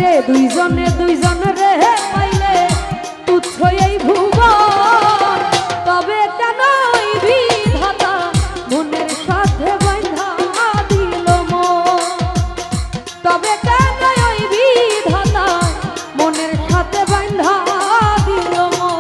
বাইরে দুইজনে দুইজন রে পাইলে তুচ্ছ এই ভুবন, তবে কেন এই বিধাতা মনের সাথে বাঁধা দিল মন, তবে কেন ওই বিধাতা মনের সাথে বাঁধা দিল মন।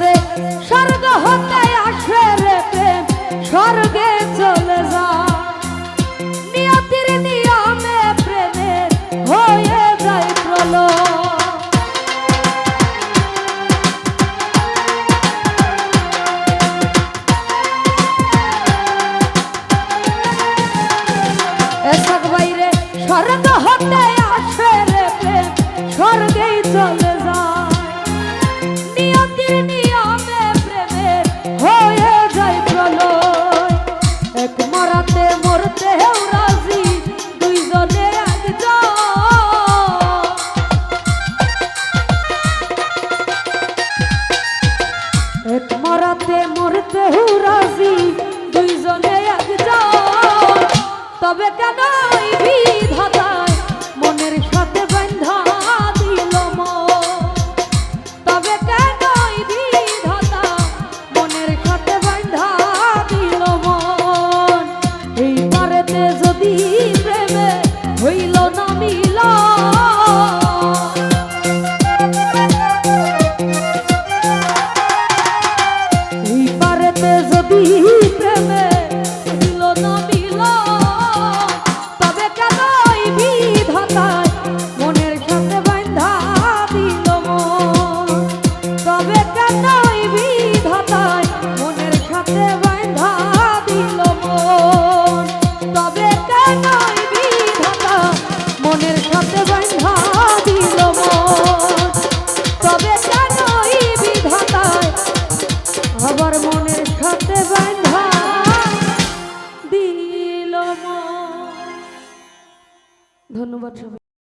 রে স্বর্গ হতে আসে রে প্রেম স্বর্গে চলে যা, নিয়তির নিয়মে প্রেমের হয়ে যায় প্রলয়। এসব বাইরে স্বর্গ হতে আসে রে প্রেম স্বর্গেই চলে যায়, নিয়তির নিয়মে প্রেমের হয়ে যায় প্রলয়। এক মরাতে মরতেও রাজি দুইজনে একজন, এক মরাতে মরতেও রাজি দুইজনে একজন, তবে কেন এই বিধাতায় মনের সাথে